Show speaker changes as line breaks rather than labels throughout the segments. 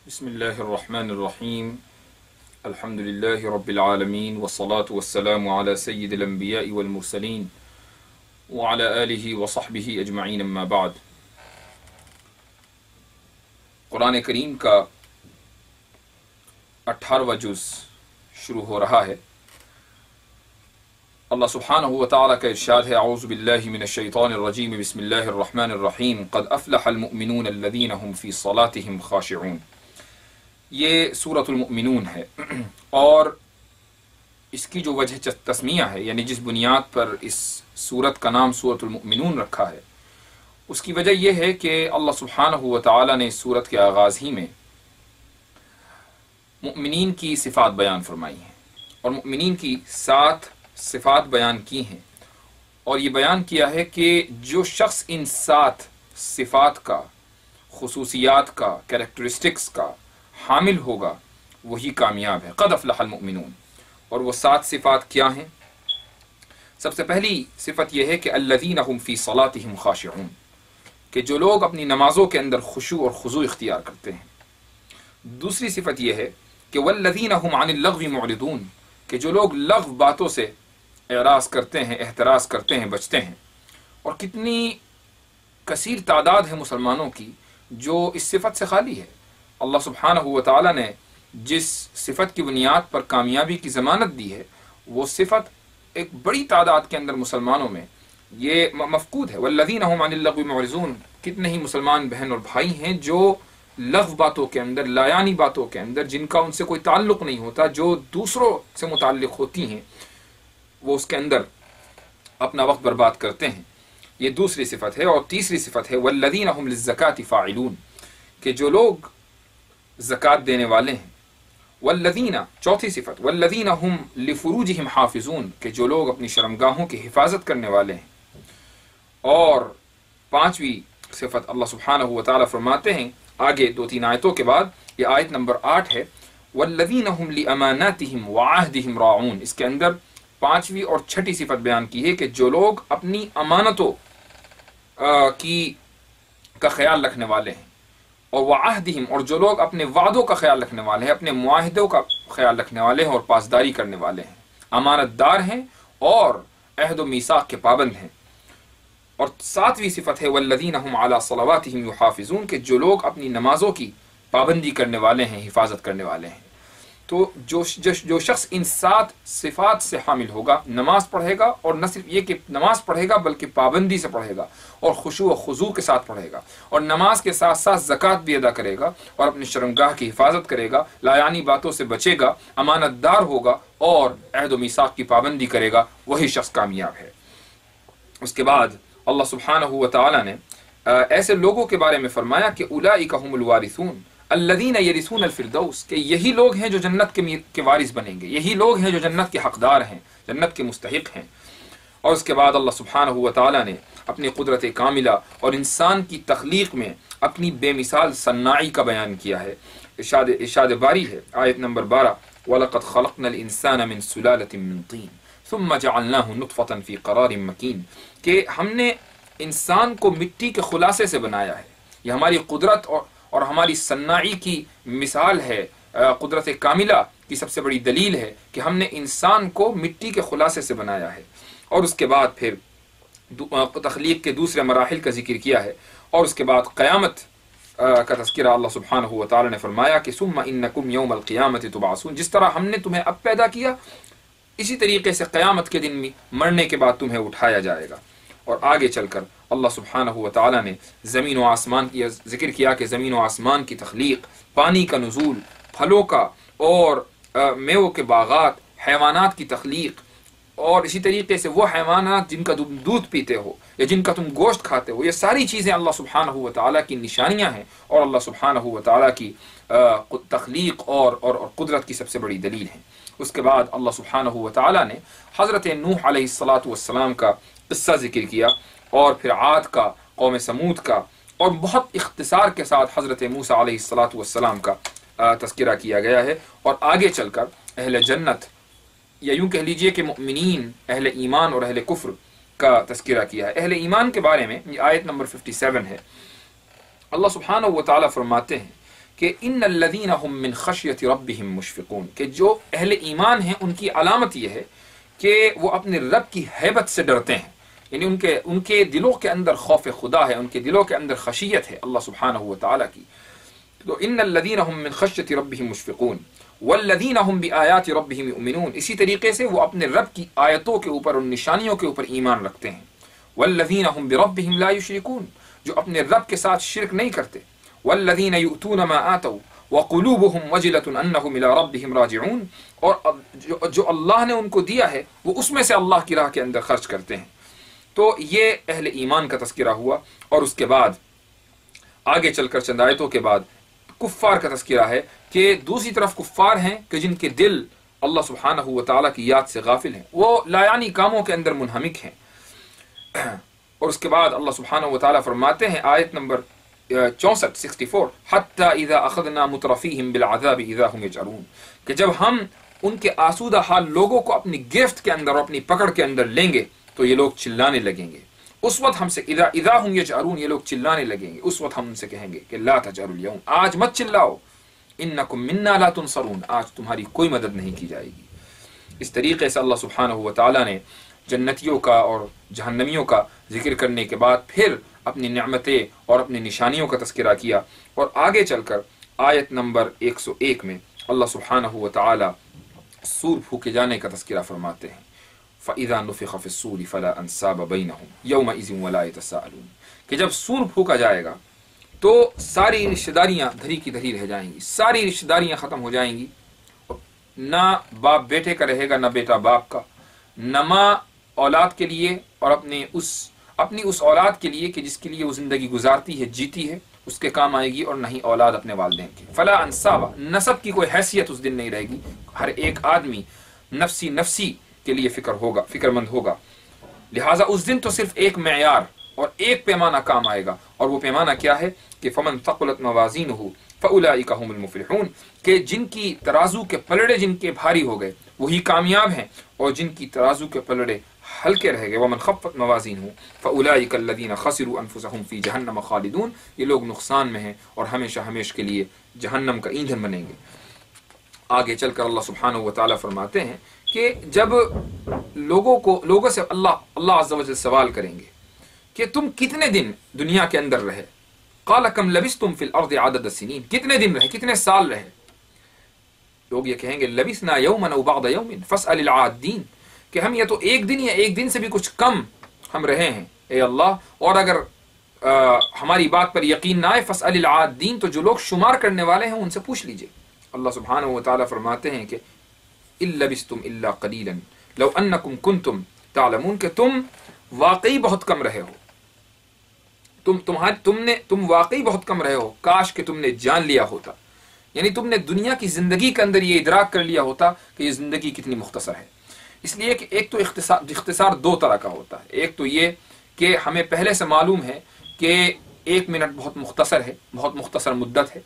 بسم الله الرحمن الرحيم الحمد لله رب العالمين والصلاة والسلام على سيد الأنبياء والمرسلين وعلى آله وصحبه أجمعين أما بعد. قرآن کریم کا 18واں جز شروع ہو رہا ہے. اللہ سبحانہ وتعالی کا ارشاد ہے: اعوذ باللہ من الشیطان الرجیم بسم اللہ الرحمن الرحیم قد افلح المؤمنون الذین هم فی صلاتهم خاشعون. یہ سورۃ المؤمنون ہے اور اس کی جو وجہ تسمیہ ہے، یعنی جس بنیاد پر اس سورت کا نام سورۃ المؤمنون رکھا ہے، اس کی وجہ یہ ہے کہ اللہ سبحانہ وتعالی نے اس سورت کے آغاز ہی میں مؤمنین کی صفات بیان فرمائی ہیں اور مؤمنین کی 7 صفات بیان کی ہیں، اور یہ بیان کیا ہے کہ جو شخص ان 7 صفات کا، خصوصیات کا، کریکٹرسٹکس کا حامل ہوگا وہی کامیاب ہے. قد افلح المؤمنون. اور وہ 7 صفات کیا ہیں؟ سب سے پہلی صفت یہ ہے کہ الذین هم فی صلاتهم خاشعون، کہ جو لوگ اپنی نمازوں کے اندر خشوع اور خضوع اختیار کرتے ہیں. دوسری صفت یہ ہے کہ والذین هم عن اللغو معرضون، کہ جو لوگ لغو باتوں سے اعراض کرتے ہیں، احتراز کرتے ہیں، بچتے ہیں. اور کتنی کثیر تعداد ہے مسلمانوں کی جو اس صفت سے خالی ہے. اللہ سبحانہ وتعالی نے جس صفت کی بنیاد پر کامیابی کی ضمانت دی ہے، وہ صفت ایک بڑی تعداد کے اندر مسلمانوں میں یہ مفقود ہے. والذین هم عن اللغو معرضون. کتنے ہی مسلمان بہن اور بھائی ہیں جو لغو باتوں کے اندر، لایانی باتوں کے اندر، جن کا ان سے کوئی تعلق نہیں ہوتا، جو دوسروں سے متعلق ہوتی ہیں، وہ اس کے اندر اپنا وقت برباد کرتے ہیں. یہ دوسری صفت ہے. اور تیسری صفت ہے والذین هم للزکاة فاعلون، کہ جو لوگ زکوٰۃ دینے والے ہیں. والذین، چوتھی صفت، والذین هم لفروجهم حافظون، کہ جو لوگ اپنی شرمگاہوں کی حفاظت کرنے والے ہیں. اور 5ویں صفت اللہ سبحانہ وتعالی فرماتے ہیں آگے 2-3 آیتوں کے بعد، یہ آیت نمبر 8 ہے، والذین هم لاماناتهم وعهدهم راعون. اس کے اندر 5ویں اور 6ٹھی صفت بیان کی ہے کہ جو لوگ اپنی امانتوں کا خیال رکھنے والے ہیں، اور وعہدہم، اور جو لوگ اپنے وعدوں کا خیال رکھنے والے ہیں، اپنے معاہدوں کا خیال رکھنے والے ہیں اور پاسداری کرنے والے ہیں، امانت دار ہیں اور عہد و میثاق کے پابند ہیں. اور 7ویں صفت ہے والذین هم علی صلواتہم یحافظون، کہ جو لوگ اپنی نمازوں کی پابندی کرنے والے ہیں، حفاظت کرنے والے ہیں. تو جو شخص ان 7 صفات سے حامل ہوگا، نماز پڑھے گا، اور نہ صرف یہ کہ نماز پڑھے گا بلکہ پابندی سے پڑھے گا اور خشوع و خضوع کے ساتھ پڑھے گا، اور نماز کے ساتھ ساتھ زکوٰۃ بھی ادا کرے گا اور اپنی شرمگاہ کی حفاظت کرے گا، لایانی باتوں سے بچے گا، امانت دار ہوگا اور عہد و میثاق کی پابندی کرے گا، وہی شخص کامیاب ہے. اس کے بعد اللہ سبحانہ وتعالی نے ایسے لوگوں کے بارے میں فرمایا کہ اولئک هم الوارثون الذین یرثون الفردوس، کہ یہی لوگ ہیں جو جنت کے وارث بنیں گے، یہی لوگ ہیں جو جنت کے حقدار ہیں، جنت کے مستحق ہیں. اور اس کے بعد اللہ سبحانہ وتعالی نے اپنی قدرت کاملہ اور انسان کی تخلیق میں اپنی بے مثال صناعی کا بیان کیا ہے. ارشاد باری ہے آیت نمبر 12: وَلَقَدْ خَلَقْنَا الْإِنسَانَ مِنْ سُلَالَةٍ مِّن طِينٍ ثُمَّ جَعَلْنَاهُ نُطْفَةً فِي قَرَارٍ مَّكِينٍ، کہ ہم نے انسان کو مٹی کے خلاصے سے بنایا ہے. یہ ہماری قدرت اور ہماری صناعی کی مثال ہے. قدرت کاملہ کی سب سے بڑی دلیل ہے کہ ہم نے انسان کو مٹی کے خلاصے سے بنایا ہے. اور اس کے بعد پھر تخلیق کے دوسرے مراحل کا ذکر کیا ہے. اور اس کے بعد قیامت کا تذکرہ اللہ سبحانہ وتعالی نے فرمایا کہ ثم انکم یوم القیامت تبعثون، جس طرح ہم نے تمہیں اب پیدا کیا، اسی طریقے سے قیامت کے دن میں مرنے کے بعد تمہیں اٹھایا جائے گا. اور آگے چل کر اللہ سبحانہ وتعالی نے زمین و آسمان کی ذکر کیا کہ زمین و آسمان کی تخلیق، پانی کا نزول، پھلوں کا اور میووں کے باغات، حیوانات کی تخلیق، اور اسی طریقے سے وہ حیوانات جن کا تم دودھ پیتے ہو یا جن کا تم گوشت کھاتے ہو. یہ ساری چیزیں اللہ سبحانہ وتعالی کی نشانیاں ہیں اور اللہ سبحانہ وتعالی کی تخلیق اور قدرت کی سب سے بڑی دلیل ہیں. اس کے بعد اللہ سبحانہ وتعالی نے حضرت نوح علیہ السلام کا قصہ ذکر کیا، اور پھر عاد کا، قوم سمود کا، اور بہت اختصار کے ساتھ حضرت موسیٰ علیہ السلام کا تذکرہ کیا گیا ہے. اور آگے چل کر اہل جنت، یا یوں کہہ لیجئے کہ مؤمنین، اہل ایمان اور اہل کفر کا تذکرہ کیا ہے. اہل ایمان کے بارے میں یہ آیت نمبر 57 ہے. اللہ سبحانہ وتعالی فرماتے ہیں کہ ان الذین هم من خشیت ربهم مشفقون، کہ جو اہل ایمان ہیں ان کی علامت یہ ہے کہ وہ اپنے رب کی ہیبت سے ڈرتے ہیں، یعنی ان کے دلوں کے اندر خوف خدا ہے، ان کے دلوں کے اندر خشیت ہے اللہ سبحانہ و تعالیٰ کی. تو ان الذین هم من خشیت ربهم مشفقون والذین هم بآیات ربهم یؤمنون، اسی طریقے سے وہ اپنے رب کی آیتوں کے اوپر اور نشانیوں کے اوپر ایمان رکھتے ہیں. والذین هم بربهم لا یشرکون، جو اپنے رب کے ساتھ شرک نہیں کرتے. والذین یؤتون ما آتوا وقلوبهم وجلۃ انہم الی ربهم راجعون، اور جو اللہ نے ان کو دیا ہے وہ اس میں سے اللہ کی راہ کے اندر خرچ کرتے ہیں. تو یہ اہل ایمان کا تذکرہ ہوا، اور اس کے بعد آگے چل کر چند آیتوں کے بعد کفار کا تذکرہ ہے کہ دوسری طرف کفار ہیں کہ جن کے دل اللہ سبحانہ و تعالیٰ کی یاد سے غافل ہیں، وہ لایانی کاموں کے اندر منہمک ہیں. اور اس کے بعد اللہ سبحانہ و تعالیٰ فرماتے ہیں آیت نمبر 64 حتی اذا اخذنا مترفیہم بالعذاب اذا هم یجأرون، کہ جب ہم ان کے آسودہ حال لوگوں کو اپنی گرفت کے اندر اور اپنی پکڑ کے اندر لیں گے تو یہ لوگ چلانے لگیں گے. اس وقت ہم سے اذا هم یجأرون، یہ لوگ چلانے لگیں گے، اس وقت ہم ان سے کہیں گے کہ لا تجأروا اليوم، آج مت چلاؤ، انکم منا لا تنصرون، آج تمہاری کوئی مدد نہیں کی جائے گی. اس طریقے سے اللہ سبحانہ و تعالیٰ نے جنتیوں کا اور جہنمیوں کا ذکر کرنے کے بعد پھر اپنی نعمتیں اور اپنی نشانیوں کا تذکرہ کیا، اور آگے چل کر آیت نمبر 101 میں اللہ سبحانہ و تعالیٰ سور پھونکے جانے کا تذکرہ فرماتے ہیں. فَإِذَا نُفِخَ فِي الصُّورِ فَلَا أَنْسَابَ بَيْنَهُمْ يَوْمَئِذٍ وَلَا يَتَسَاءَلُونَ، کہ جب سور پھونکا جائے گا تو ساری رشتہ داریاں دھری کی دھری رہ جائیں گی، ساری رشتہ داریاں ختم ہو جائیں گی. نہ باپ بیٹے کا رہے گا، نہ بیٹا باپ کا، نہ ماں اولاد کے لیے اور اپنی اس اولاد کے لیے کہ جس کے لیے وہ زندگی گزارتی ہے، جیتی ہے، اس کے کام آئے گی، اور نہ ہی اولاد اپنے والدین کی. فلا انصاب، نسب کی کوئی حیثیت اس دن نہیں رہے گی. ہر ایک آدمی نفسی نفسی کے لیے فکر مند ہوگا. لہٰذا اس دن تو صرف ایک معیار اور ایک پیمانہ کام آئے گا، اور وہ پیمانہ کیا ہے کہ فمن ثقلت موازینہ فاولئک هم المفلحون، کہ جن کی ترازو کے پلڑے جن کے بھاری ہو گئے وہی کامیاب ہیں، اور جن کی ترازو کے پلڑے ہلکے رہ گئے ومن خفت موازینہ فاولئک الذین خسروا انفسهم فی جہنم خالدون، یہ لوگ نقصان میں ہیں اور ہمیشہ ہمیشہ کے لیے جہنم کا ایندھن بنیں گے. آگے چل کر اللہ سبحانہ و تعالیٰ فرماتے ہیں کہ جب لوگوں سے اللہ عز و جل سوال کریں گے کہ تم کتنے دن دنیا کے اندر رہے، قال کم لبثتم فی الارض عدد السنین، کتنے دن رہے، کتنے سال رہے. لوگ یہ کہیں گے لبثنا یوما او بعض یوم فاسأل العادین، کہ ہم یہ تو ایک دن یا ایک دن سے بھی کچھ کم ہم رہے ہیں اے اللہ، اور اگر ہماری بات پر یقین نہ آئے فاسأل العادین، تو جو لوگ شمار کرنے والے ہیں ان سے پوچھ لیجئے. اللہ سبحانہ و تعالیٰ فرماتے ہیں کہ إِن لَبِثْتُمْ إِلَّا قَلِيلًا لَوْ أَنَّكُمْ كُنْتُمْ تَعْلَمُونَ، کہ تم واقعی بہت کم رہے ہو، تم واقعی بہت کم رہے ہو، کاش کہ تم نے جان لیا ہوتا، یعنی تم نے دنیا کی زندگی کے اندر یہ ادراک کر لیا ہوتا کہ یہ زندگی کتنی مختصر ہے. اس لیے کہ ایک تو اختصار دو طرح کا ہوتا ہے. ایک تو یہ کہ ہمیں پہلے سے معلوم ہے کہ 1 منٹ بہت مختصر ہے، بہت مختصر مدت ہے،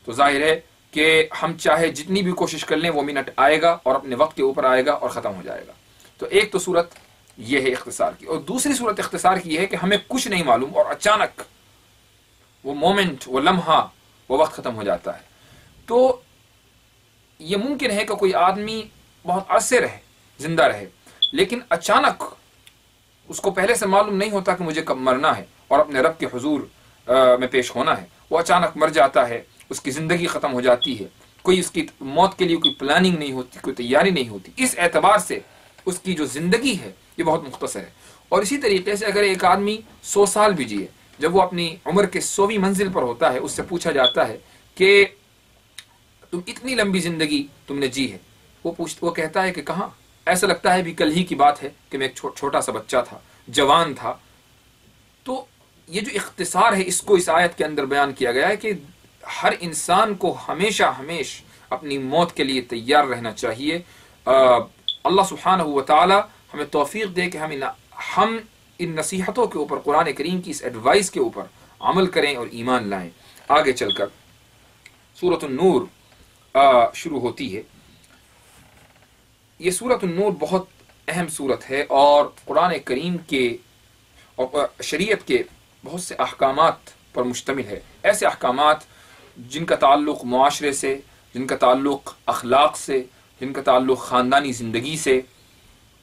تو ظاہر ہے کہ ہم چاہے جتنی بھی کوشش کر لیں وہ منٹ آئے گا اور اپنے وقت کے اوپر آئے گا اور ختم ہو جائے گا. تو ایک تو صورت یہ ہے اختصار کی، اور دوسری صورت اختصار کی یہ ہے کہ ہمیں کچھ نہیں معلوم اور اچانک وہ مومنٹ، وہ لمحہ، وہ وقت ختم ہو جاتا ہے. تو یہ ممکن ہے کہ کوئی آدمی بہت عرصے رہے، زندہ رہے، لیکن اچانک اس کو پہلے سے معلوم نہیں ہوتا کہ مجھے کب مرنا ہے اور اپنے رب کے حضور میں پیش ہونا ہے. وہ اچانک مر جاتا ہے، اس کی زندگی ختم ہو جاتی ہے، کوئی اس کی موت کے لیے کوئی پلاننگ نہیں ہوتی، کوئی تیاری نہیں ہوتی. اس اعتبار سے اس کی جو زندگی ہے یہ بہت مختصر ہے. اور اسی طریقے سے اگر ایک آدمی 100 سال بھی جیے، جب وہ اپنی عمر کے 100ویں منزل پر ہوتا ہے، اس سے پوچھا جاتا ہے کہ تم اتنی لمبی زندگی تم نے جی ہے، وہ کہتا ہے کہ کہاں، ایسا لگتا ہے بھی کل ہی کی بات ہے کہ میں ایک چھوٹا سا بچہ تھا، جوان تھا. تو یہ جو اختصار ہے اس کو اس آیت کے اندر بیان کیا گیا ہے کہ ہر انسان کو ہمیشہ اپنی موت کے لیے تیار رہنا چاہیے. اللہ سبحانہ و تعالی ہمیں توفیق دے کہ ہم ان نصیحتوں کے اوپر، قرآن کریم کی اس ایڈوائس کے اوپر عمل کریں اور ایمان لائیں. آگے چل کر سورۃ النور شروع ہوتی ہے. یہ سورۃ النور بہت اہم سورت ہے اور قرآن کریم کے اور شریعت کے بہت سے احکامات پر مشتمل ہے. ایسے احکامات جن کا تعلق معاشرے سے، جن کا تعلق اخلاق سے، جن کا تعلق خاندانی زندگی سے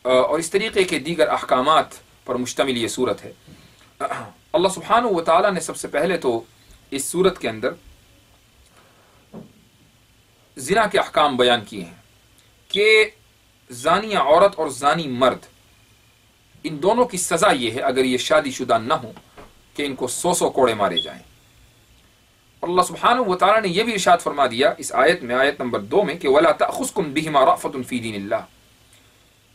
اور اس طریقے کے دیگر احکامات پر مشتمل یہ صورت ہے۔ اللہ سبحانہ و تعالیٰ نے سب سے پہلے تو اس صورت کے اندر زنا کے احکام بیان کیے ہیں کہ زانیہ عورت اور زانی مرد ان دونوں کی سزا یہ ہے اگر یہ شادی شدہ نہ ہوں کہ ان کو 100 کوڑے مارے جائیں۔ اور اللہ سبحانہ و تعالیٰ نے یہ بھی ارشاد فرما دیا اس آیت میں، آیت نمبر 2 میں، کہ وَلَا تَأْخُذْكُمْ بِهِمَا رَأْفَةٌ فِي دِينِ اللَّهِ،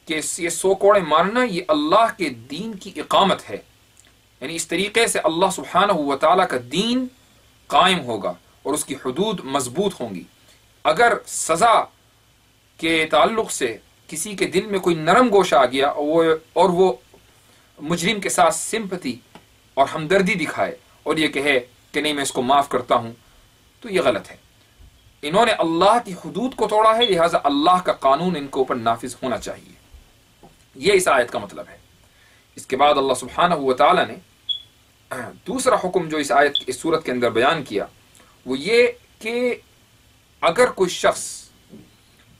کہ یہ 100 کوڑے مارنا یہ اللہ کے دین کی اقامت ہے، یعنی اس طریقے سے اللہ سبحانہ و تعالیٰ کا دین قائم ہوگا اور اس کی حدود مضبوط ہوں گی۔ اگر سزا کے تعلق سے کسی کے دل میں کوئی نرم گوش آ گیا اور وہ مجرم کے ساتھ سمپتی اور ہمدردی دکھائے اور یہ کہے کہ نہیں میں اس کو معاف کرتا ہوں، تو یہ غلط ہے۔ انہوں نے اللہ کی حدود کو توڑا ہے، لہٰذا اللہ کا قانون ان کے اوپر نافذ ہونا چاہیے۔ یہ اس آیت کا مطلب ہے۔ اس کے بعد اللہ سبحانہ و تعالیٰ نے دوسرا حکم جو اس صورت کے اندر بیان کیا وہ یہ کہ اگر کوئی شخص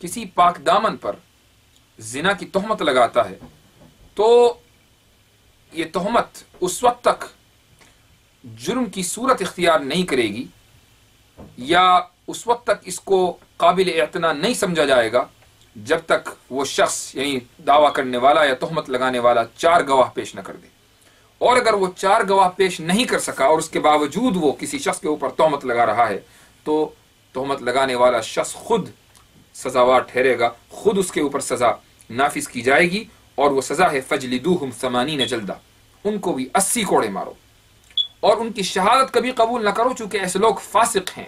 کسی پاک دامن پر زنا کی تہمت لگاتا ہے تو یہ تہمت اس وقت تک جرم کی صورت اختیار نہیں کرے گی یا اس وقت تک اس کو قابل اعتنا نہیں سمجھا جائے گا جب تک وہ شخص یعنی دعویٰ کرنے والا یا تہمت لگانے والا 4 گواہ پیش نہ کر دے۔ اور اگر وہ 4 گواہ پیش نہیں کر سکا اور اس کے باوجود وہ کسی شخص کے اوپر تہمت لگا رہا ہے تو تہمت لگانے والا شخص خود سزاوار ٹھہرے گا، خود اس کے اوپر سزا نافذ کی جائے گی، اور وہ سزا ہے فجلدوہم 80 جلدہ، ان کو بھی 80 کوڑے مارو، اور ان کی شہادت کبھی قبول نہ کرو چونکہ ایسے لوگ فاسق ہیں۔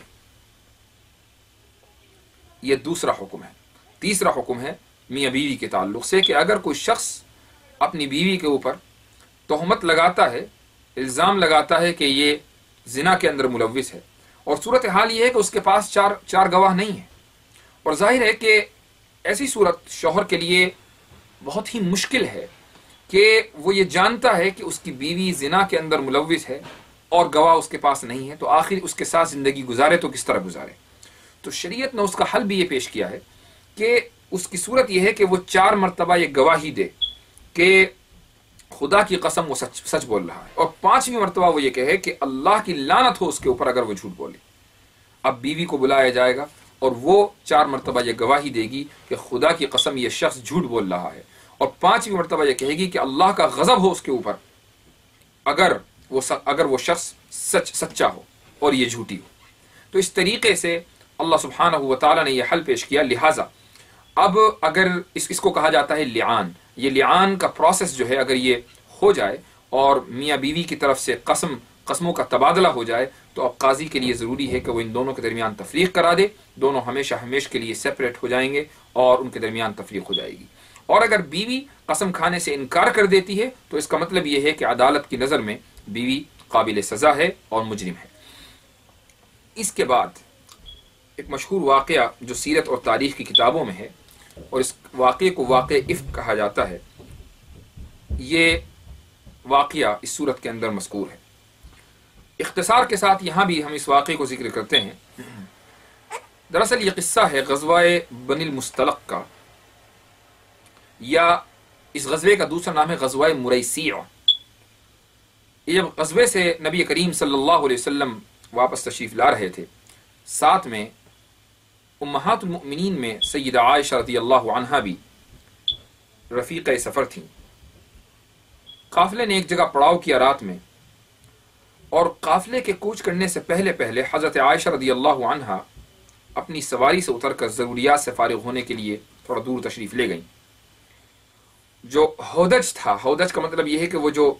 یہ دوسرا حکم ہے۔ تیسرا حکم ہے میاں بیوی کے تعلق سے کہ اگر کوئی شخص اپنی بیوی کے اوپر تہمت لگاتا ہے، الزام لگاتا ہے کہ یہ زنا کے اندر ملوث ہے، اور صورتحال یہ ہے کہ اس کے پاس چار گواہ نہیں ہیں، اور ظاہر ہے کہ ایسی صورت شوہر کے لیے بہت ہی مشکل ہے کہ وہ یہ جانتا ہے کہ اس کی بیوی زنا کے اندر ملوث ہے اور گواہ اس کے پاس نہیں ہے، تو آخر اس کے ساتھ زندگی گزارے تو کس طرح گزارے؟ تو شریعت نے اس کا حل بھی یہ پیش کیا ہے کہ اس کی صورت یہ ہے کہ وہ 4 مرتبہ یہ گواہی دے کہ خدا کی قسم وہ سچ بول رہا ہے، اور 5ویں مرتبہ وہ یہ کہے کہ اللہ کی لعنت ہو اس کے اوپر اگر وہ جھوٹ بولے۔ اب بیوی کو بلایا جائے گا اور وہ 4 مرتبہ یہ گواہی دے گی کہ خدا کی قسم یہ شخص جھوٹ بول رہا ہے، اور 5ویں مرتبہ یہ کہے گی کہ اللہ کا غضب ہو اس کے اوپر اگر وہ شخص سچا ہو اور یہ جھوٹی ہو۔ تو اس طریقے سے اللہ سبحانہ و تعالیٰ نے یہ حل پیش کیا۔ لہٰذا اب اگر اس کو کہا جاتا ہے لعان، یہ لعان کا پروسیس جو ہے اگر یہ ہو جائے اور میاں بیوی کی طرف سے قسموں کا تبادلہ ہو جائے تو اب قاضی کے لیے ضروری ہے کہ وہ ان دونوں کے درمیان تفریق کرا دے، دونوں ہمیشہ کے لیے سیپریٹ ہو جائیں گے اور ان کے درمیان تفریق ہو جائے گی۔ اور اگر بیوی قسم کھانے سے انکار کر دیتی ہے تو اس کا مطلب یہ ہے کہ عدالت کی نظر میں بیوی قابل سزا ہے اور مجرم ہے۔ اس کے بعد ایک مشہور واقعہ جو سیرت اور تاریخ کی کتابوں میں ہے اور اس واقعے کو واقعہ افک کہا جاتا ہے، یہ واقعہ اس صورت کے اندر مذکور ہے۔ اختصار کے ساتھ یہاں بھی ہم اس واقعے کو ذکر کرتے ہیں۔ دراصل یہ قصہ ہے غزوہ بنی المصطلق کا، یا اس غزوے کا دوسرا نام ہے غزوہ مریسیع۔ یہ غزوے سے نبی کریم صلی اللہ علیہ وسلم واپس تشریف لا رہے تھے، ساتھ میں امہات المؤمنین میں سیدہ عائشہ رضی اللہ عنہا بھی رفیق سفر تھیں۔ قافلے نے ایک جگہ پڑاؤ کیا رات میں، اور قافلے کے کوچ کرنے سے پہلے حضرت عائشہ رضی اللہ عنہا اپنی سواری سے اتر کر ضروریات سے فارغ ہونے کے لیے تھوڑا دور تشریف لے گئیں۔ جو ہودج تھا، ہودج کا مطلب یہ ہے کہ وہ جو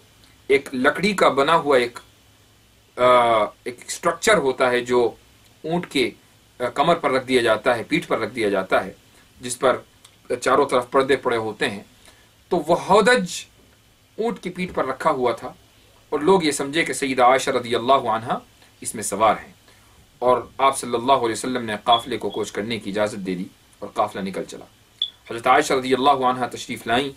ایک لکڑی کا بنا ہوا ایک اسٹرکچر ہوتا ہے جو اونٹ کے کمر پر رکھ دیا جاتا ہے، پیٹھ پر رکھ دیا جاتا ہے، جس پر چاروں طرف پردے پڑے ہوتے ہیں، تو وہ ہودج اونٹ کی پیٹھ پر رکھا ہوا تھا، اور لوگ یہ سمجھے کہ سیدہ عائشہ رضی اللہ عنہا اس میں سوار ہیں، اور آپ صلی اللہ علیہ وسلم نے قافلے کو کوچ کرنے کی اجازت دے دی اور قافلہ نکل چلا۔ حضرت عائشہ رضی اللہ عنہا تشریف لائیں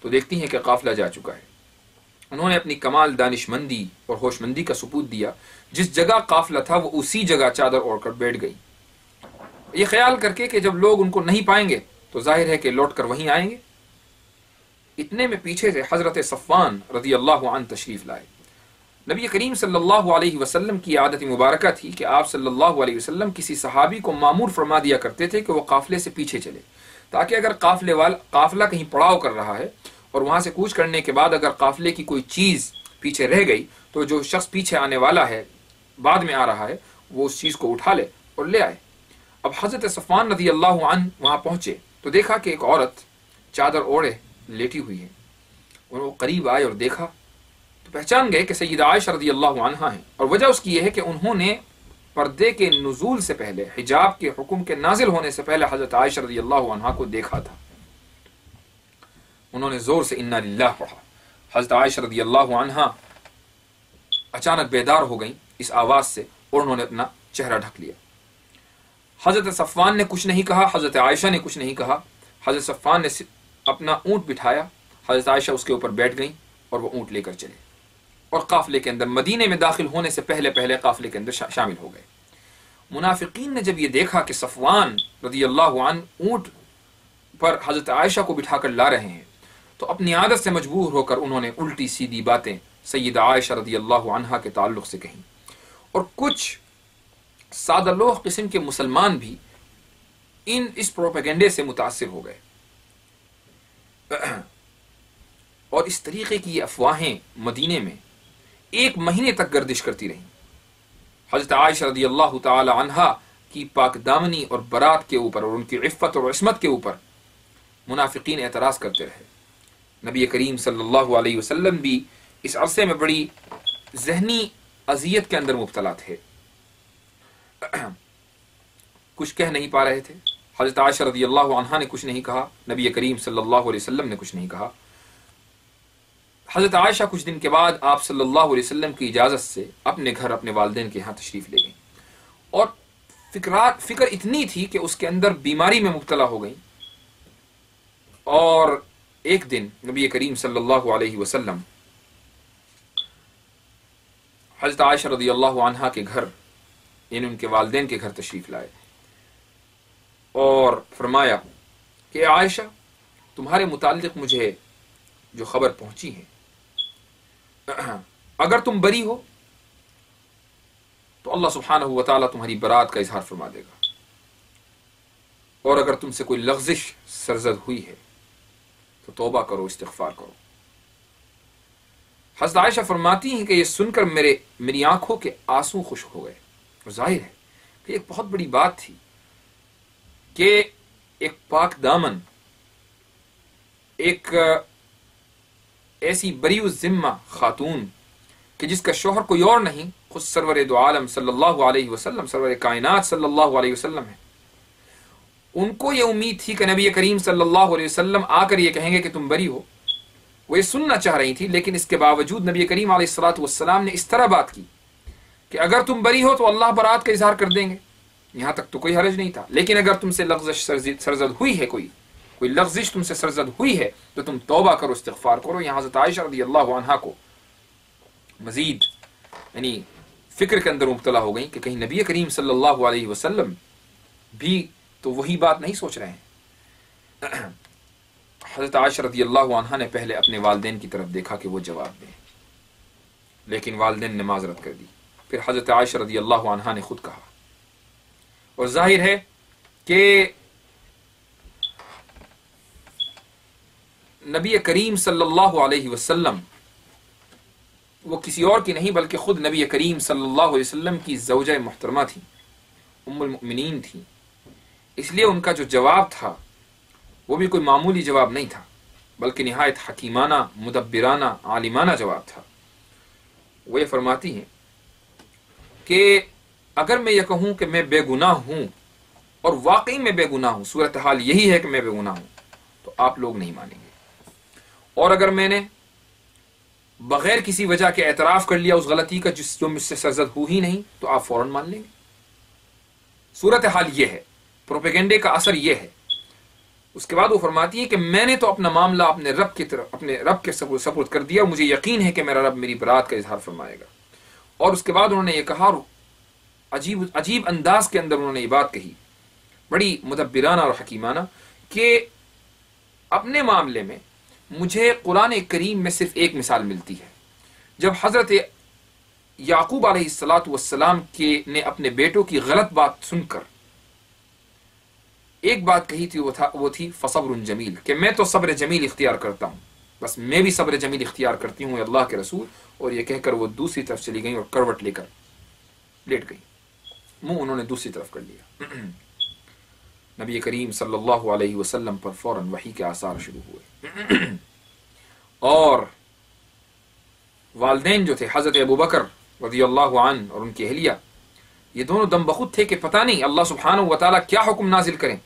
تو دیکھتی ہیں کہ قافلہ جا چکا ہے، انہوں نے اپنی کمال دانشمندی اور ہوشمندی کا ثبوت دیا. جس جگہ قافلہ تھا وہ اسی جگہ چادر اوڑھ کر بیٹھ گئی، یہ خیال کر کے کہ جب لوگ ان کو نہیں پائیں گے تو ظاہر ہے کہ لوٹ کر وہیں آئیں گے. اتنے میں پیچھے سے حضرت صفوان رضی اللہ عنہ تشریف لائے. نبی کریم صلی اللہ علیہ وسلم کی عادت مبارکہ تھی کہ آپ صلی اللہ علیہ وسلم کسی صحابی کو مامور فرما دیا کرتے تھے کہ وہ قافلے سے پیچھے چلے، تاکہ اگر قافلہ کہیں پڑاؤ کر رہا ہے اور وہاں سے کوچ کرنے کے بعد اگر قافلے کی کوئی چیز پیچھے رہ گئی تو جو شخص پیچھے آنے والا ہے، بعد میں آ رہا ہے، وہ اس چیز کو اٹھا لے اور لے آئے. اب حضرت صفوان رضی اللہ عنہ وہاں پہنچے تو دیکھا کہ ایک عورت چادر اوڑھے لیٹی ہوئی ہے. وہ قریب آئے اور دیکھا تو پہچان گئے کہ سیدہ عائشہ رضی اللہ عنہا ہیں، اور وجہ اس کی یہ ہے کہ انہوں نے پردے کے نزول سے پہلے، حجاب کے حکم کے نازل ہونے سے پہلے حضرت عائشہ رضی اللہ عنہا کو دیکھا تھا. انہوں نے زور سے انا للہ پڑھا. حضرت عائشہ رضی اللہ عنہا اچانک بیدار ہو گئیں اس آواز سے اور انہوں نے اپنا چہرہ ڈھک لیا. حضرت صفوان نے کچھ نہیں کہا، حضرت عائشہ نے کچھ نہیں کہا. حضرت صفوان نے اپنا اونٹ بٹھایا، حضرت عائشہ اس کے اوپر بیٹھ گئیں اور وہ اونٹ لے کر چلے اور قافلے کے اندر، مدینے میں داخل ہونے سے پہلے قافلے کے اندر شامل ہو گئے. منافقین نے جب یہ دیکھا کہ صفوان رضی اللہ عنہ اونٹ پر حضرت عائشہ کو بٹھا کر لا رہے ہیں تو اپنی عادت سے مجبور ہو کر انہوں نے الٹی سیدھی باتیں سیدہ عائشہ رضی اللہ عنہا کے تعلق سے کہیں. اور کچھ سادہ لوح قسم کے مسلمان بھی اس پروپیگنڈے سے متاثر ہو گئے اور اس طریقے کی یہ افواہیں مدینے میں 1 مہینے تک گردش کرتی رہیں. حضرت عائشہ رضی اللہ تعالی عنہا کی پاک دامنی اور برات کے اوپر اور ان کی عفت اور عصمت کے اوپر منافقین اعتراض کرتے رہے. نبی کریم صلی اللہ علیہ وسلم بھی اس عرصے میں بڑی ذہنی اذیت کے اندر مبتلا تھے، کچھ کہہ نہیں پا رہے تھے. حضرت عائشہ رضی اللہ عنہا نے کچھ نہیں کہا، نبی کریم صلی اللہ علیہ وسلم نے کچھ نہیں کہا. حضرت عائشہ کچھ دن کے بعد آپ صلی اللہ علیہ وسلم کی اجازت سے اپنے گھر اپنے والدین کے ہاں تشریف لے گئیں اور فکر اتنی تھی کہ اس کے اندر بیماری میں مبتلا ہو گئیں. اور ایک دن نبی کریم صلی اللہ علیہ وسلم حضرت عائشہ رضی اللہ عنہا کے گھر، یعنی ان کے والدین کے گھر تشریف لائے اور فرمایا کہ عائشہ، تمہارے متعلق مجھے جو خبر پہنچی ہے، اگر تم بری ہو تو اللہ سبحانہ و تعالیٰ تمہاری برات کا اظہار فرما دے گا، اور اگر تم سے کوئی لغزش سرزد ہوئی ہے تو توبہ کرو، استغفار کرو. حضرت عائشہ فرماتی ہیں کہ یہ سن کر میری آنکھوں کے آنسو خشک ہو گئے. اور ظاہر ہے کہ ایک بہت بڑی بات تھی کہ ایک پاک دامن، ایک ایسی بری الذمہ خاتون کہ جس کا شوہر کوئی اور نہیں، خود سرور دو عالم صلی اللہ علیہ وسلم، سرور کائنات صلی اللہ علیہ وسلم ہے. ان کو یہ امید تھی کہ نبی کریم صلی اللہ علیہ وسلم آ کر یہ کہیں گے کہ تم بری ہو. وہ یہ سننا چاہ رہی تھی، لیکن اس کے باوجود نبی کریم علیہ الصلوۃ والسلام نے اس طرح بات کی کہ اگر تم بری ہو تو اللہ برات کا اظہار کر دیں گے. یہاں تک تو کوئی حرج نہیں تھا، لیکن اگر تم سے لغزش سرزد ہوئی ہے، کوئی لغزش تم سے سرزد ہوئی ہے تو تم توبہ کرو، استغفار کرو. یہاں حضرت عائشہ رضی اللہ عنہا کو مزید یعنی فکر کے اندر مبتلا ہو گئی کہ کہیں نبی کریم صلی اللہ علیہ وسلم بھی تو وہی بات نہیں سوچ رہے ہیں. حضرت عائشہ رضی اللہ عنہا نے پہلے اپنے والدین کی طرف دیکھا کہ وہ جواب دیں، لیکن والدین نے معذرت کر دی. پھر حضرت عائشہ رضی اللہ عنہا نے خود کہا. اور ظاہر ہے کہ نبی کریم صلی اللہ علیہ وسلم وہ کسی اور کی نہیں بلکہ خود نبی کریم صلی اللہ علیہ وسلم کی زوجہ محترمہ تھی، ام المؤمنین تھی. اس لیے ان کا جو جواب تھا وہ بھی کوئی معمولی جواب نہیں تھا، بلکہ نہایت حکیمانہ، مدبرانہ، عالمانہ جواب تھا. وہ یہ فرماتی ہیں کہ اگر میں یہ کہوں کہ میں بے گناہ ہوں اور واقعی میں بے گناہ ہوں، صورتحال یہی ہے کہ میں بے گناہ ہوں، تو آپ لوگ نہیں مانیں گے. اور اگر میں نے بغیر کسی وجہ کے اعتراف کر لیا اس غلطی کا جو مجھ سے سرزد ہو ہی نہیں، تو آپ فوراً مان لیں گے. صورتحال یہ ہے، پروپیگنڈے کا اثر یہ ہے. اس کے بعد وہ فرماتی ہے کہ میں نے تو اپنا معاملہ اپنے رب کی طرف، اپنے رب کے سپرد کر دیا، اور مجھے یقین ہے کہ میرا رب میری برات کا اظہار فرمائے گا۔ اور اس کے بعد انہوں نے یہ کہا، اور عجیب انداز کے اندر انہوں نے یہ بات کہی، بڑی مدبرانہ اور حکیمانہ، کہ اپنے معاملے میں مجھے قرآن کریم میں صرف ایک مثال ملتی ہے، جب حضرت یعقوب علیہ السلام نے اپنے بیٹوں کی غلط بات سن کر ایک بات کہی تھی، وہ تھی فصبر جمیل، کہ میں تو صبر جمیل اختیار کرتا ہوں، بس میں بھی صبر جمیل اختیار کرتی ہوں اللہ کے رسول، اور یہ کہہ کر وہ دوسری طرف چلی گئیں اور کروٹ لے کر لیٹ گئی، منہ انہوں نے دوسری طرف کر لیا۔ نبی کریم صلی اللہ علیہ وسلم پر فوراً وحی کے آثار شروع ہوئے، اور والدین جو تھے حضرت ابوبکر رضی اللہ عنہ اور ان کی اہلیہ، یہ دونوں دم بخود تھے کہ پتہ نہیں اللہ سبحانہ و تعالیٰ کیا حکم نازل کریں۔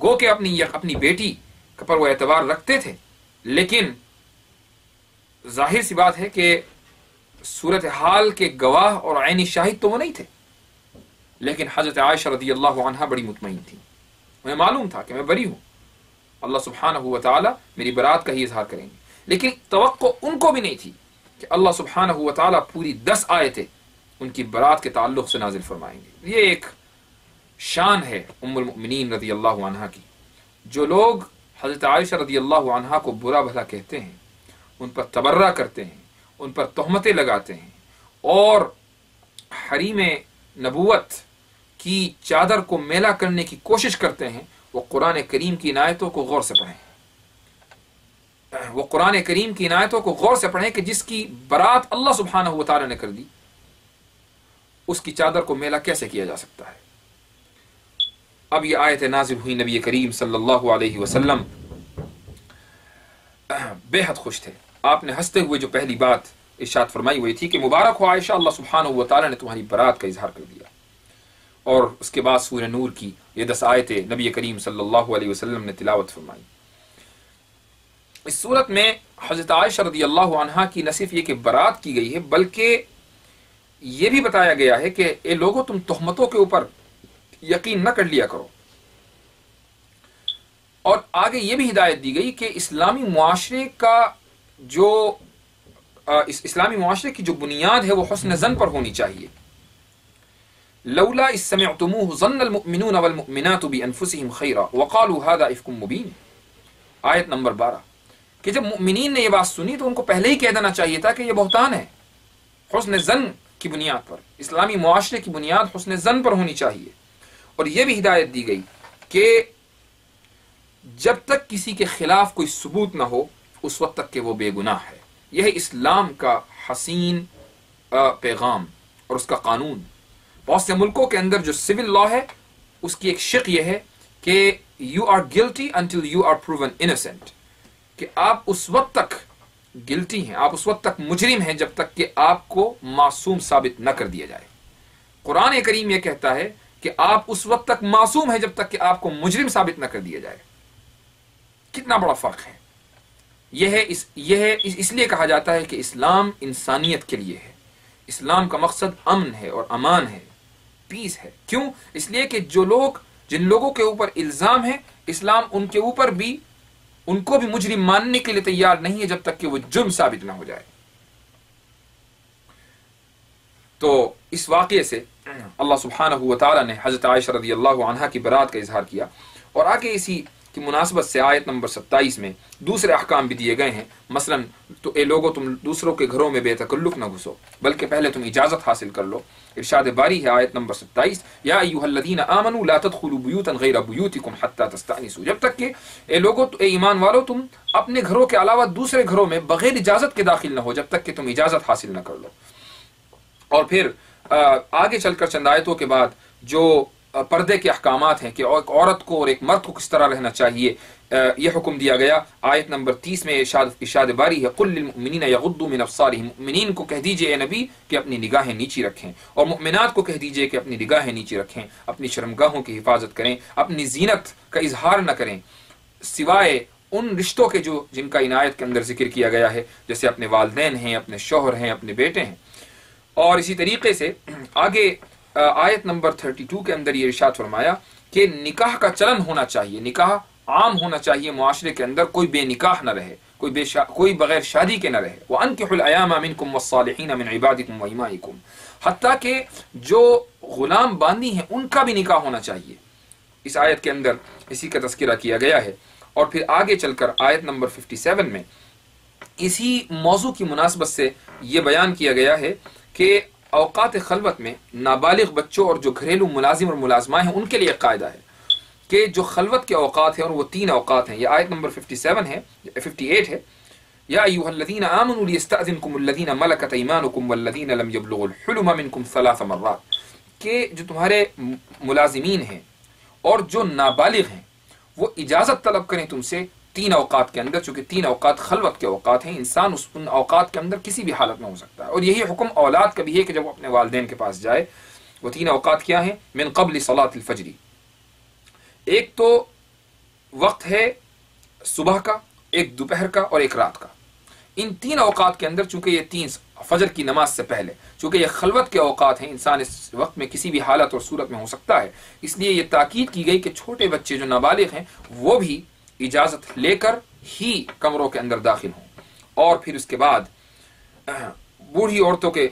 گو کہ اپنی بیٹی پر وہ اعتبار رکھتے تھے، لیکن ظاہر سی بات ہے کہ صورتحال کے گواہ اور عینی شاہد تو وہ نہیں تھے، لیکن حضرت عائشہ رضی اللہ عنہا بڑی مطمئن تھی، انہیں معلوم تھا کہ میں بری ہوں، اللہ سبحانہ و تعالیٰ میری برات کا ہی اظہار کریں گے، لیکن توقع ان کو بھی نہیں تھی کہ اللہ سبحانہ و تعالیٰ پوری 10 آیتیں ان کی برات کے تعلق سے نازل فرمائیں گے۔ یہ ایک شان ہے ام المؤمنین رضی اللہ عنہا کی۔ جو لوگ حضرت عائشہ رضی اللہ عنہا کو برا بھلا کہتے ہیں، ان پر تبرہ کرتے ہیں، ان پر تہمتیں لگاتے ہیں، اور حریم نبوت کی چادر کو میلا کرنے کی کوشش کرتے ہیں، وہ قرآن کریم کی عنایتوں کو غور سے پڑھیں، وہ قرآن کریم کی عنایتوں کو غور سے پڑھیں کہ جس کی برات اللہ سبحانہ و تعالی نے کر دی، اس کی چادر کو میلا کیسے کیا جا سکتا ہے۔ اب یہ آیت نازل ہوئی، نبی کریم صلی اللہ علیہ وسلم بے حد خوش تھے، آپ نے ہنستے ہوئے جو پہلی بات ارشاد فرمائی ہوئی تھی کہ مبارک ہو عائشہ، اللہ سبحانہ و تعالی نے تمہاری برات کا اظہار کر دیا۔ اور اس کے بعد سورہ نور کی یہ 10 آیتیں نبی کریم صلی اللہ علیہ وسلم نے تلاوت فرمائی۔ اس صورت میں حضرت عائشہ رضی اللہ عنہا کی نہ صرف یہ کہ برات کی گئی ہے، بلکہ یہ بھی بتایا گیا ہے کہ اے لوگوں، تم تہمتوں کے اوپر یقین نہ کر لیا کرو، اور آگے یہ بھی ہدایت دی گئی کہ اسلامی معاشرے کا اسلامی معاشرے کی جو بنیاد ہے وہ حسن ظن پر ہونی چاہیے۔ لولا اذ سمعتموه ظن المؤمنون والمؤمنات بانفسهم خيرا وقالوا هذا افك مبين، آیت نمبر 12، کہ جب مؤمنین نے یہ بات سنی تو ان کو پہلے ہی کہہ دینا چاہیے تھا کہ یہ بہتان ہے۔ حسن ظن کی بنیاد پر، اسلامی معاشرے کی بنیاد حسن ظن پر ہونی چاہیے۔ اور یہ بھی ہدایت دی گئی کہ جب تک کسی کے خلاف کوئی ثبوت نہ ہو اس وقت تک کہ وہ بے گناہ ہے۔ یہ ہے اسلام کا حسین پیغام اور اس کا قانون۔ بہت سے ملکوں کے اندر جو سول لا ہے، اس کی ایک شق یہ ہے کہ you are guilty until you are proven innocent, کہ آپ اس وقت تک گلٹی ہیں، آپ اس وقت تک مجرم ہیں جب تک کہ آپ کو معصوم ثابت نہ کر دیا جائے۔ قرآن کریم یہ کہتا ہے کہ آپ اس وقت تک معصوم ہیں جب تک کہ آپ کو مجرم ثابت نہ کر دیا جائے۔ کتنا بڑا فرق ہے۔ یہ ہے اس لیے کہا جاتا ہے کہ اسلام انسانیت کے لیے ہے، اسلام کا مقصد امن ہے اور امان ہے، پیس ہے۔ کیوں؟ اس لیے کہ جن لوگوں کے اوپر الزام ہے، اسلام ان کو بھی مجرم ماننے کے لیے تیار نہیں ہے جب تک کہ وہ جرم ثابت نہ ہو جائے۔ تو اس واقعے سے اللہ سبحانہ و تعالی نے حضرت عائشہ رضی اللہ عنہا کی برات کا اظہار کیا، اور آگے اسی کی مناسبت سے آیت نمبر 27 میں دوسرے احکام بھی دیے گئے ہیں۔ مثلا تو اے لوگو، تم دوسروں کے گھروں میں بے تکلف نہ گھسو، بلکہ پہلے تم اجازت حاصل کر لو۔ ارشاد باری ہے آیت نمبر 27، یا ایھا الذین آمنوا لا تدخلوا بیوتا غیر بیوتکم حتی تستأنسوا، جب تک کہ اے لوگو، اے ایمان والو، تم اپنے گھروں کے علاوہ دوسرے گھروں میں بغیر اجازت کے داخل نہ ہو جب تک کہ تم اجازت حاصل نہ کر لو۔ اور پھر آگے چل کر چند آیتوں کے بعد جو پردے کے احکامات ہیں کہ ایک عورت کو اور ایک مرد کو کس طرح رہنا چاہیے، یہ حکم دیا گیا۔ آیت نمبر 30 میں ارشاد باری ہے، قل للمؤمنین یغضوا من ابصارہم، مؤمنین کو کہہ دیجئے اے نبی کہ اپنی نگاہیں نیچی رکھیں، اور مؤمنات کو کہہ دیجئے کہ اپنی نگاہیں نیچی رکھیں، اپنی شرمگاہوں کی حفاظت کریں، اپنی زینت کا اظہار نہ کریں سوائے ان رشتوں کے جن کا عنایت کے اندر ذکر کیا گیا ہے، جیسے اپنے والدین ہیں، اپنے شوہر ہیں، اپنے بیٹے ہیں۔ اور اسی طریقے سے آگے آیت نمبر 32 کے اندر یہ ارشاد فرمایا کہ نکاح کا چلن ہونا چاہیے، نکاح عام ہونا چاہیے، معاشرے کے اندر کوئی بے نکاح نہ رہے، کوئی بغیر شادی کے نہ رہے۔ وَأَنكِحُوا الْأَيَامَ مِنكُمْ وَالصَّالِحِينَ مِنْ عِبَادِكُمْ وَإِمَائِكُمْ، حتیٰ کہ جو غلام باندی ہیں ان کا بھی نکاح ہونا چاہیے۔ اس آیت کے اندر اسی کا تذکرہ کیا گیا ہے، اور پھر آگے چل کر آیت نمبر 57 میں اسی موضوع کی مناسبت سے یہ بیان کیا گیا ہے کہ اوقات خلوت میں نابالغ بچوں اور جو گھریلو ملازم اور ملازمائیں ہیں ان کے لیے قاعدہ ہے کہ جو خلوت کے اوقات ہیں، اور وہ 3 اوقات ہیں، یہ آیت نمبر 57 ہے، 58 ہے، یا ایھا الذین آمنوا لیستأذنکم الذین ملکت ایمانکم والذین لم یبلغوا الحلم منکم 3 مرات، کہ جو تمہارے ملازمین ہیں اور جو نابالغ ہیں وہ اجازت طلب کریں تم سے 3 اوقات کے اندر، چونکہ 3 اوقات خلوت کے اوقات ہیں، انسان ان اوقات کے اندر کسی بھی حالت میں ہو سکتا ہے، اور یہی حکم اولاد کا بھی ہے کہ جب وہ اپنے والدین کے پاس جائے۔ وہ 3 اوقات کیا ہیں؟ من قبل صلاۃ الفجر، ایک تو وقت ہے صبح کا، ایک دوپہر کا، اور ایک رات کا۔ ان 3 اوقات کے اندر، چونکہ یہ 3 فجر کی نماز سے پہلے، چونکہ یہ خلوت کے اوقات ہیں، انسان اس وقت میں کسی بھی حالت اور صورت میں ہو سکتا ہے، اس لیے یہ تاکید کی گئی کہ چھوٹے بچے جو نابالغ ہیں وہ بھی اجازت لے کر ہی کمروں کے اندر داخل ہوں۔ اور پھر اس کے بعد بوڑھی عورتوں کے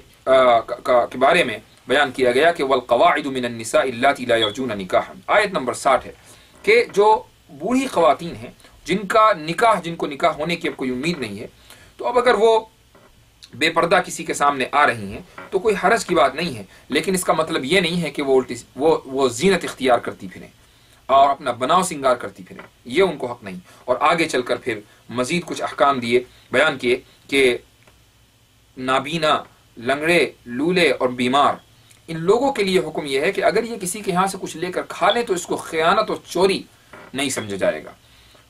بارے میں بیان کیا گیا کہ والقواعد من النساء اللاتي لا يرجون نکاحا، آیت نمبر 60 ہے، کہ جو بوڑھی خواتین ہیں جن کو نکاح ہونے کی اب کوئی امید نہیں ہے، تو اب اگر وہ بے پردہ کسی کے سامنے آ رہی ہیں تو کوئی حرج کی بات نہیں ہے، لیکن اس کا مطلب یہ نہیں ہے کہ وہ زینت اختیار کرتی پھریں اور اپنا بناؤ سنگار کرتی پھریں، یہ ان کو حق نہیں۔ اور آگے چل کر پھر مزید کچھ احکام بیان کیے کہ نابینا، لنگڑے، لولے اور بیمار، ان لوگوں کے لیے حکم یہ ہے کہ اگر یہ کسی کے یہاں سے کچھ لے کر کھا لیں تو اس کو خیانت اور چوری نہیں سمجھا جائے گا۔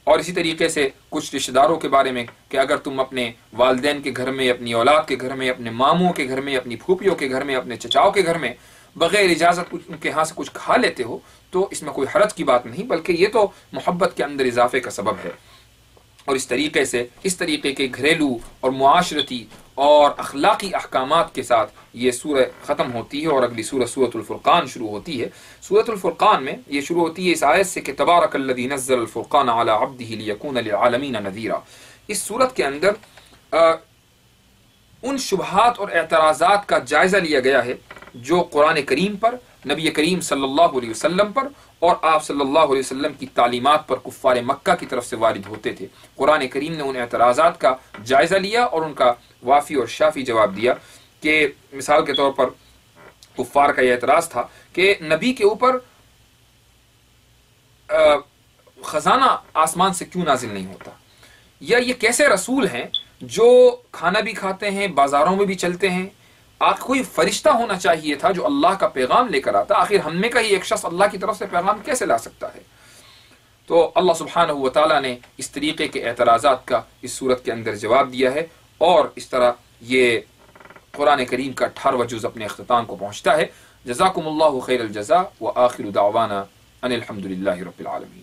اور اسی طریقے سے کچھ رشتہ داروں کے بارے میں کہ اگر تم اپنے والدین کے گھر میں، اپنی اولاد کے گھر میں، اپنے ماموں کے گھر میں، اپنی پھوپھیوں کے گھر میں، اپنے چچاؤں کے گھر میں بغیر اجازت ان کے ہاں سے کچھ کھا لیتے ہو تو اس میں کوئی حرج کی بات نہیں، بلکہ یہ تو محبت کے اندر اضافے کا سبب ہے۔ اور اس طریقے کے گھریلو اور معاشرتی اور اخلاقی احکامات کے ساتھ یہ سورہ ختم ہوتی ہے، اور اگلی سورۃ الفرقان شروع ہوتی ہے۔ سورۃ الفرقان میں یہ شروع ہوتی ہے اس آیت سے کہ تبارک الذی نزل الفرقان علی عبدہ لیکون للعالمین نذیرا۔ اس سورت کے اندر ان شبہات اور اعتراضات کا جائزہ لیا گیا ہے جو قرآن کریم پر، نبی کریم صلی اللہ علیہ وسلم پر اور آپ صلی اللہ علیہ وسلم کی تعلیمات پر کفار مکہ کی طرف سے وارد ہوتے تھے۔ قرآن کریم نے ان اعتراضات کا جائزہ لیا اور ان کا وافی اور شافی جواب دیا، کہ مثال کے طور پر کفار کا یہ اعتراض تھا کہ نبی کے اوپر خزانہ آسمان سے کیوں نازل نہیں ہوتا، یا یہ کیسے رسول ہیں جو کھانا بھی کھاتے ہیں، بازاروں میں بھی چلتے ہیں، کوئی فرشتہ ہونا چاہیے تھا جو اللہ کا پیغام لے کر آتا، آخر ہم میں کا ہی ایک شخص اللہ کی طرف سے پیغام کیسے لا سکتا ہے؟ تو اللہ سبحانہ و تعالیٰ نے اس طریقے کے اعتراضات کا اس صورت کے اندر جواب دیا ہے، اور اس طرح یہ قرآن کریم کا 18واں جز اپنے اختتام کو پہنچتا ہے۔ جزاکم اللہ خیر الجزاء، وآخر دعوانا ان الحمد للہ رب العالمین۔